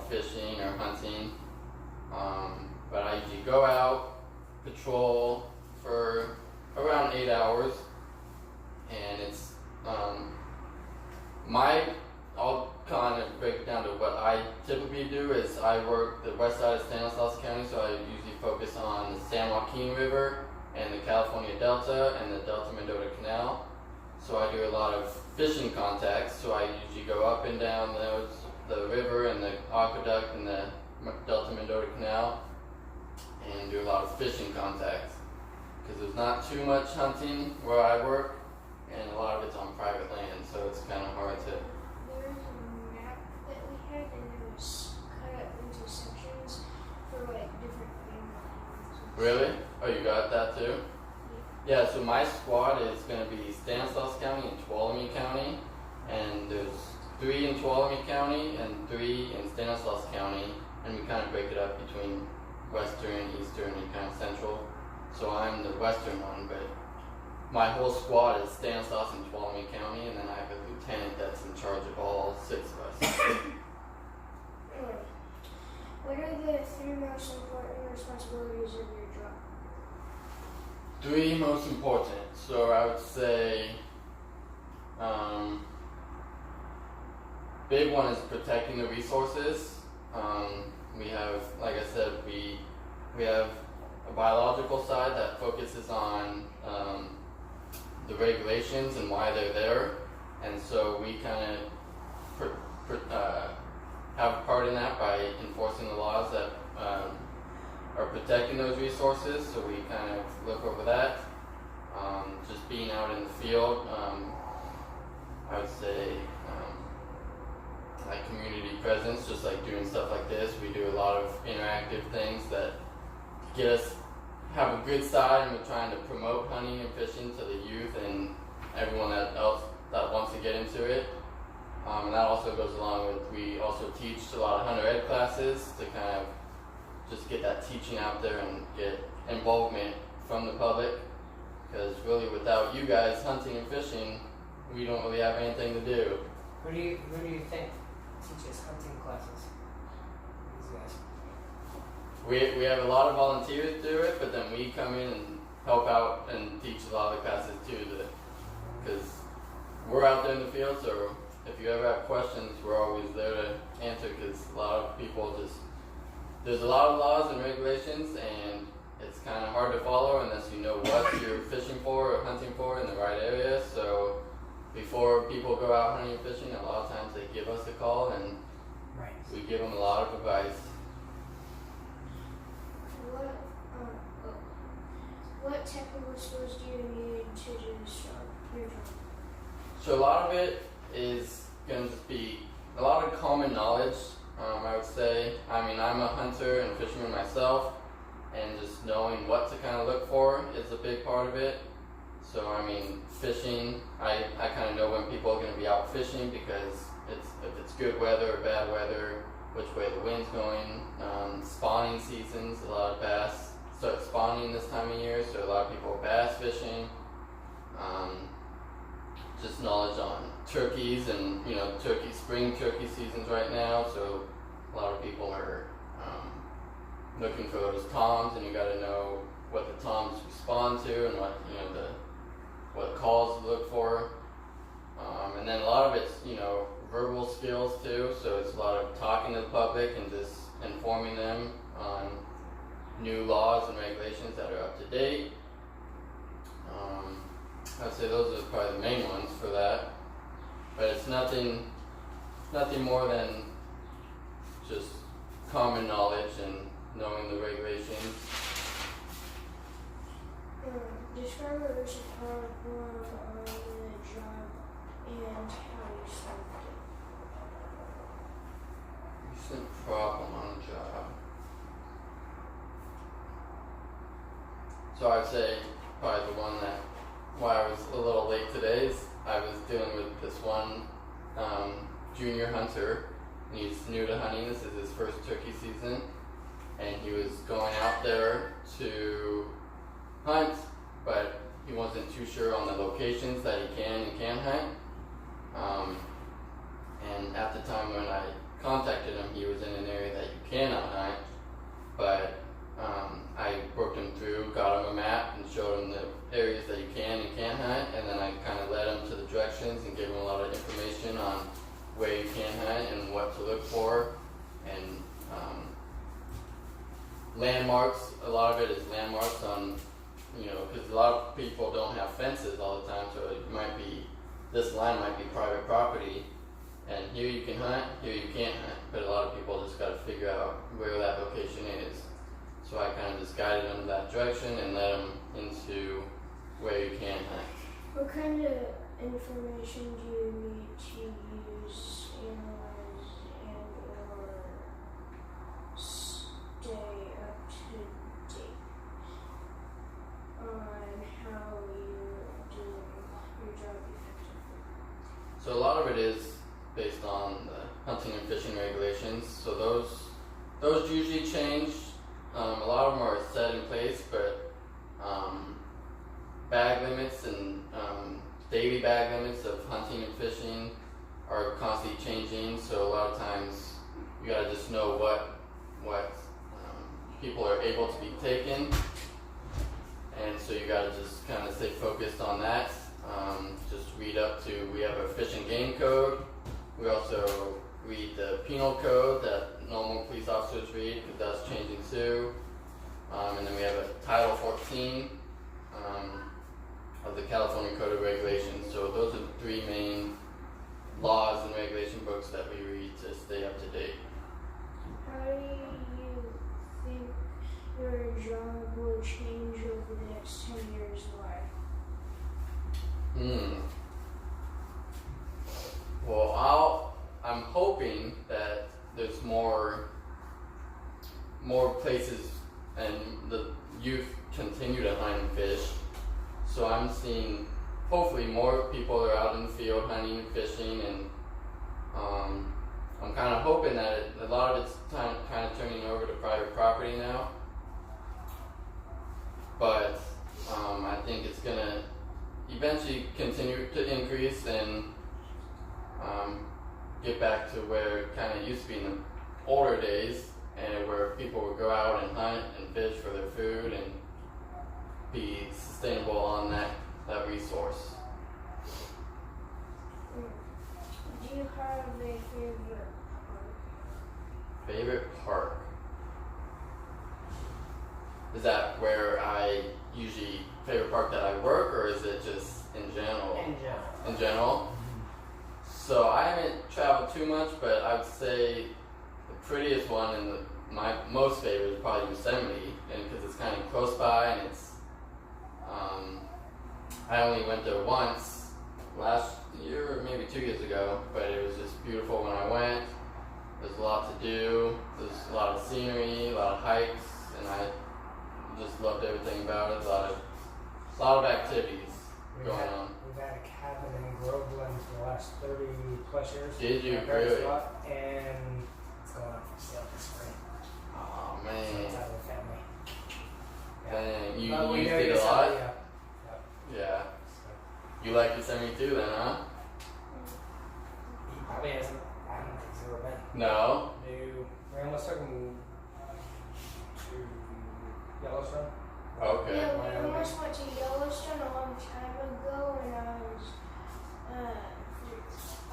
fishing or hunting. But I usually go out, patrol for around 8 hours, and it's I'll kind of break it down to what I typically do. Is I work the west side of Stanislaus County, so I usually focus on the San Joaquin River and the California Delta and the Delta Mendota Canal. So I do a lot of fishing contacts, so I usually go up and down the river and the aqueduct and the Delta Mendota Canal and do a lot of fishing contacts, because there's not too much hunting where I work, and a lot of it's on private land, so it's kind of hard to... There was a map that we had, and it was cut up into sections for like different families. Really? Oh, you got that too? Yeah. Yeah, so my squad is going to be Stanislaus County and Tuolumne County, and there's 3 in Tuolumne County and 3 in Stanislaus County, and we kind of break it up between western, eastern, and kind of central. So I'm the western one, but my whole squad is Stanislaus and Tuolumne County, and then I have a lieutenant that's in charge of all 6 of us. What are the 3 most important responsibilities of your job? 3 most important. So I would say, big one is protecting the resources. We have, like I said, we have a biological side that focuses on the regulations and why they're there, and so we kind of have a part in that by enforcing the laws that are protecting those resources. So we kind of look over that. Just being out in the field, I would say like community presence, just like doing stuff like this. We do a lot of interactive things that get us have a good side, and we're trying to promote hunting and fishing to the youth and everyone else that wants to get into it. And that also goes along with, we also teach a lot of hunter ed classes to kind of just get that teaching out there and get involvement from the public, because really without you guys hunting and fishing, we don't really have anything to do. Who do you think teaches hunting classes? These guys. We have a lot of volunteers do it, but then we come in and help out and teach a lot of the classes too, because we're out there in the field, so if you ever have questions, we're always there to answer, because a lot of people there's a lot of laws and regulations, and it's kind of hard to follow unless you know what you're fishing for or hunting for in the right area. So before people go out hunting and fishing, a lot of times they give us a call, and we give them a lot of advice. What technical skills do you need to do your job? So a lot of it is going to just be a lot of common knowledge, I would say. I mean, I'm a hunter and fisherman myself, and just knowing what to kind of look for is a big part of it. So, I mean, fishing, I kind of know when people are going to be out fishing, because if it's good weather or bad weather, which way the wind's going. Spawning seasons, a lot of bass start spawning this time of year, so a lot of people are bass fishing. Just knowledge on turkeys, and spring turkey seasons right now, so a lot of people are looking for those toms, and you got to know what the toms respond to and what calls to look for. And then a lot of it's verbal skills too, so it's a lot of talking to the public and just informing them on new laws and regulations that are up to date. I'd say those are probably the main ones for that, but it's nothing more than just common knowledge and knowing the regulations. Describe a recent problem on the job and how you solved it. Recent problem on the job. So I'd say probably the one that why I was a little late today is I was dealing with this one junior hunter, and he's new to hunting. This is his first turkey season, and he was going out there to hunt, but he wasn't too sure on the locations that he can and can't hunt. And at the time when I contacted him, he was in an area that you cannot hunt, but I worked him through, got him a map, and showed him the areas that you can and can't hunt, and then I kind of led him to the directions and gave him a lot of information on where you can hunt and what to look for, and landmarks. A lot of it is landmarks on, because a lot of people don't have fences all the time, so it might be, this land might be private property, and here you can hunt, here you can't hunt, but a lot of people just got to figure out where that location is. So I kind of just guided them that direction and led them into where you can hunt. What kind of information do you need to use, analyze, and or stay up to date on how you're doing your job effectively? So a lot of it is based on the hunting and fishing regulations. So those usually change. A lot of them are set in place, but bag limits and daily bag limits of hunting and fishing are constantly changing. So a lot of times you gotta just know what people are able to be taken, and so you gotta just kind of stay focused on that. Just read up to, we have a fish and game code. We also read the penal code that normal police officers read, because that's changing too. And then we have a Title 14 of the California Code of Regulations. So those are the three main laws and regulation books that we read to stay up to date. How do you think your job will change over the next 10 years? Why? Well, I'm hoping that there's more places and the youth continue to hunt and fish. So I'm seeing hopefully more people are out in the field hunting and fishing, and I'm kind of hoping that a lot of it's kind of turning over to private property now. But I think it's gonna eventually continue to increase and get back to where it kind of used to be in the older days, and where people would go out and hunt and fish for their food and be sustainable on that resource. Do you have a favorite park? Favorite park? Is that where I usually, favorite park that I work, or is it just in general? In general. In general? So I haven't traveled too much, but I would say the prettiest one and my most favorite is probably Yosemite, and because it's kind of close by, and it's I only went there once last year or maybe 2 years ago, but it was just beautiful when I went. There's a lot to do. There's a lot of scenery, a lot of hikes, and I just loved everything about it. A lot of activities going on. We've had a cabin in Groveland for the last 30 plus years. Did you My parents really? bought, and it's going up for sale this spring. Oh So man. it's out of the family. Dang, you But we used know it a Yosemite, lot? Yeah. Yeah. So You like Yosemite too then, huh? he probably hasn't. I don't think he's ever been. No? No. We almost took him to Yellowstone. Okay. Yeah, we almost went to Yellowstone a long time ago when I was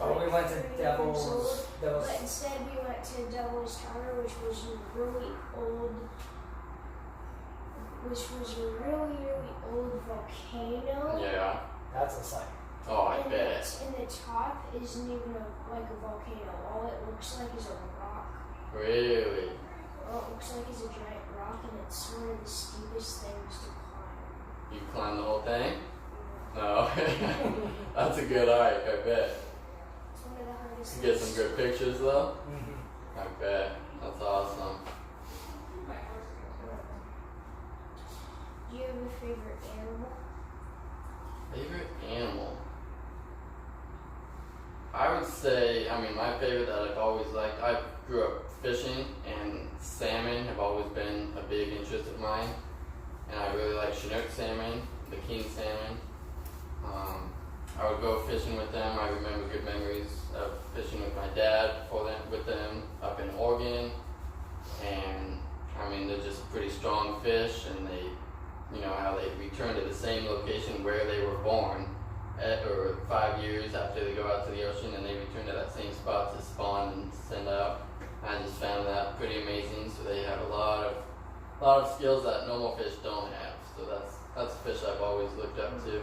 Oh, we went to 3 years Devil's. old. Devil's. But instead we went to Devil's Tower, which was really old volcano. Yeah. That's a sight. Oh, I and bet. And the top isn't even like a volcano. All it looks like is a rock. Really? All it looks like is a giant rock, and it's one of the steepest things to climb. You climbed the whole thing? No. That's a good hike, I bet. It's one of the hardest You get things. some good pictures though? Mm-hmm. I bet. That's awesome. Do you have a favorite animal? Favorite animal? I would say, my favorite that I've always liked, I grew up fishing, and salmon have always been a big interest of mine. And I really like Chinook salmon, the king salmon. I would go fishing with them. I remember good memories of fishing with my dad with them. after they go out to the ocean, and they return to that same spot to spawn and send out. I just found that pretty amazing. So they have a lot of skills that normal fish don't have. So that's a fish I've always looked up to.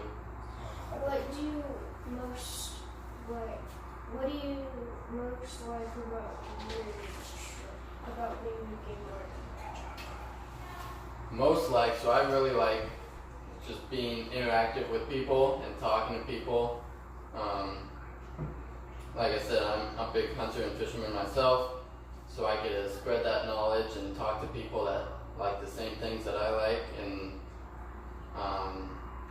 What do you most like? What do you most like about being a game warden? Most like, so I really like just being interactive with people and talking to people. Like I said, I'm a big hunter and fisherman myself, so I get to spread that knowledge and talk to people that like the same things that I like, and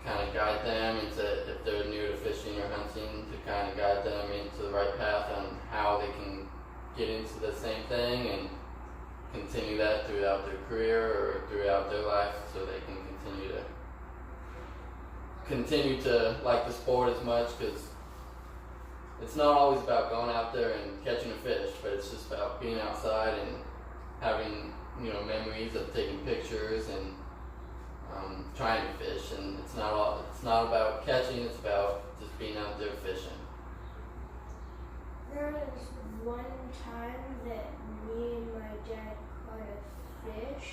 kind of guide them into, if they're new to fishing or hunting, to kind of guide them into the right path on how they can get into the same thing and continue that throughout their career or throughout their life, so they can continue to like the sport as much, because it's not always about going out there and catching a fish, but it's just about being outside and having, memories of taking pictures and trying to fish. And it's not about catching, it's about just being out there fishing. There was one time that me and my dad caught a fish,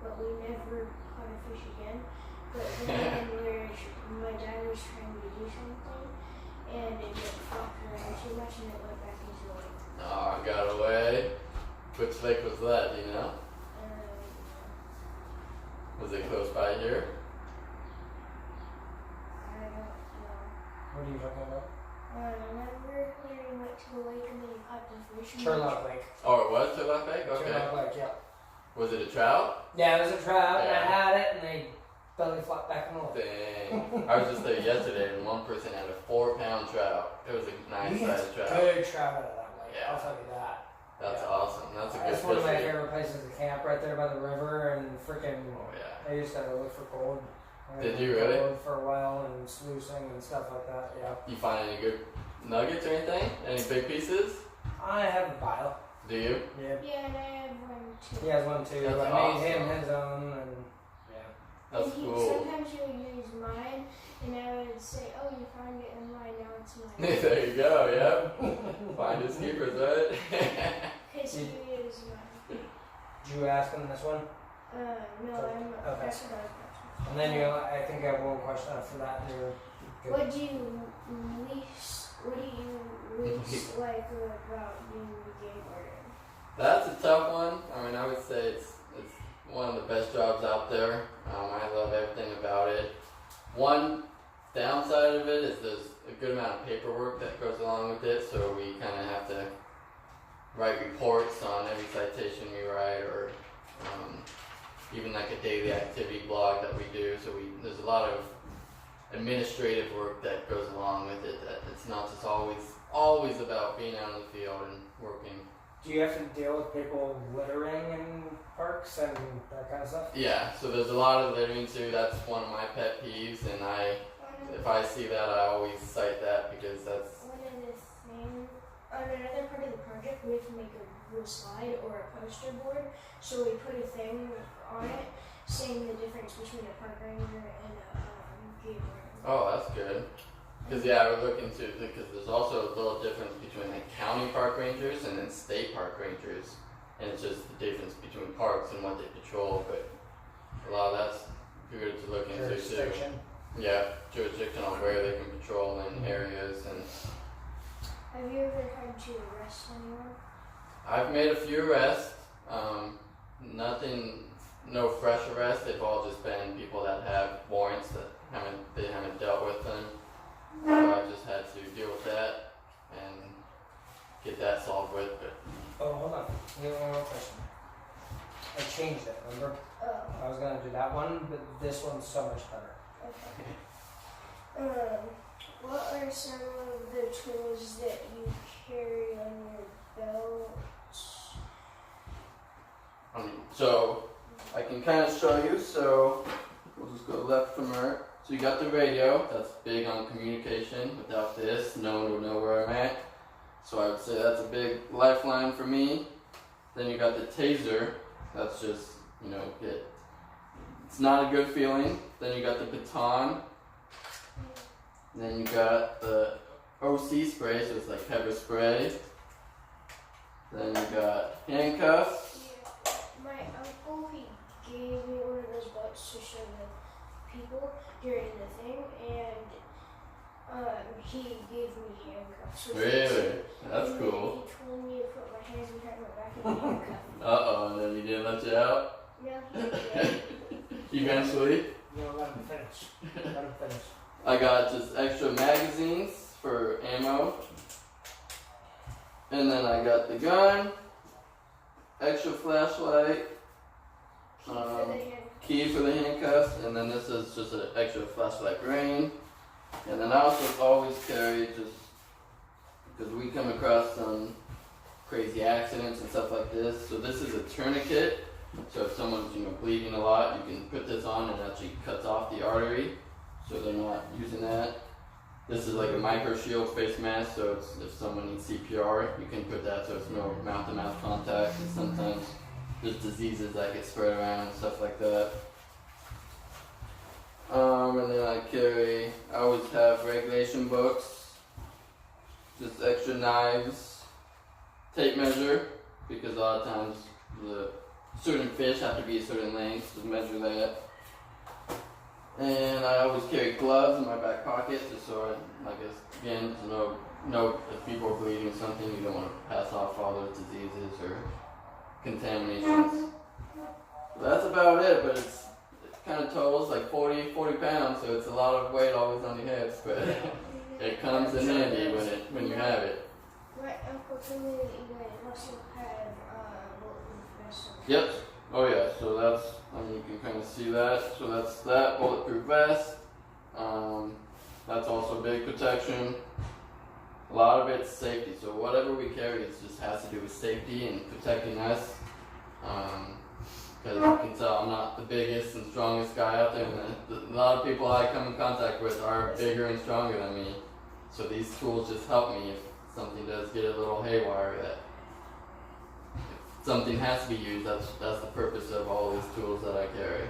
but we never caught a fish again. But then my dad was trying to do something, and it flopped around too much, and it went back into the lake. Oh, got away. Which lake was that, do you know? Was it close by here? I don't know. What are you talking about? Remember when we went to the lake and then you caught the fish? Turlock Lake. Oh, it was Turlock Lake? Okay. Turlock Lake, yeah. Was it a trout? Yeah, it was a trout, and I Yeah. had it, and they belly flopped back in the lake. Dang. I was just there yesterday, and one person had a 4-pound trout. It was a nice sized trout. Good trout out of that lake, Yeah. I'll tell you that. That's Yeah. awesome. That's a good That's one of my fishery. favorite places to camp, right there by the river, and freaking. Oh yeah. I used to look for gold. Did you really? Gold for a while and sluicing and stuff like that. Yeah. You find any good nuggets or anything? Any big pieces? I have a pile. Do you? Yeah. Yeah, and I have one too. He has one too. That's I awesome. made him his own, and yeah. That's and cool. Sometimes he would use mine, and I would say, "Oh, you found it in mine. Now it's mine." There you go. Yep. Find his keepers, right? Because he is mine. Did you ask him this one? No, Okay. that's what I was asking. And then I think I have one question after that. And you're good. What do you least like about being a game warden? That's a tough one. I mean, I would say it's one of the best jobs out there. I love everything about it. One downside of it is there's a good amount of paperwork that goes along with it, so we kind of have to write reports on every citation we write, or even like a daily activity blog that we do. So there's a lot of administrative work that goes along with it. That it's not just always about being out in the field and working. Do you have to deal with people littering in parks and that kind of stuff? Yeah, so there's a lot of littering too. That's one of my pet peeves, and if I see that, I always cite that, because that's One of the things, on another part of the project, we have to make a little slide or a poster board. So we put a thing on it saying the difference between a park ranger and a game warden. oh, that's good. Because yeah, we're looking to, because there's also a little difference between like county park rangers and then state park rangers, and it's just the difference between parks and what they patrol. But a lot of that's good to look into too. Jurisdiction. Yeah, jurisdiction on where they can patrol in areas. And Have you ever had to arrest anyone? I've made a few arrests. No fresh arrests. They've all just been people that have warrants that they haven't dealt with them. So I've just had to deal with that and get that solved with. But Oh, hold on. You have one more question. I changed it, remember? Oh, I was going to do that one, but this one's so much better. okay. What are some of the tools that you carry on your belt? So I can kind of show you. So we'll just go left from right. So you got the radio. That's big on communication. Without this, no one would know where I'm at. So I would say that's a big lifeline for me. Then you got the taser. That's just, it's not a good feeling. Then you got the baton. Then you got the OC spray, so it's like pepper spray. Then you got handcuffs. Yeah. My uncle, he gave me one of those books to show the people during the thing, and he gave me handcuffs. Really? That's and cool. He told me to put my hands behind my back and handcuff me. And then he didn't let you out? No, he did. Eventually. No, let him finish. Let him finish. I got just extra magazines for ammo. And then I got the gun, extra flashlight, key for the handcuffs, and then this is just an extra flashlight ring. And then I also always carry, just because we come across some crazy accidents and stuff like this. So this is a tourniquet. So if someone's bleeding a lot, you can put this on and it actually cuts off the artery. So they're not using that. This is like a micro shield face mask, so it's, if someone needs CPR, you can put that so it's no mouth-to-mouth contact. And sometimes there's diseases that get spread around and stuff like that. And then I always have regulation books, just extra knives, tape measure, because a lot of times the certain fish have to be a certain length to measure that. And I always carry gloves in my back pocket, just so I guess, again, to know if people are bleeding or something, you don't want to pass off all those diseases or contaminations. That's about it, but it kind of totals like 40 pounds, so it's a lot of weight always on your hips, but it comes in handy when you have it. My uncle told me that you guys also have bulletproof vests. Yep. Oh yeah, so that's, you can kind of see that. So that's that bulletproof vest. That's also big protection. A lot of it's safety. So whatever we carry, it just has to do with safety and protecting us. Because you can tell I'm not the biggest and strongest guy out there. And a lot of people I come in contact with are bigger and stronger than me. So these tools just help me if something does get a little haywire. That something has to be used. That's the purpose of all these tools that I carry.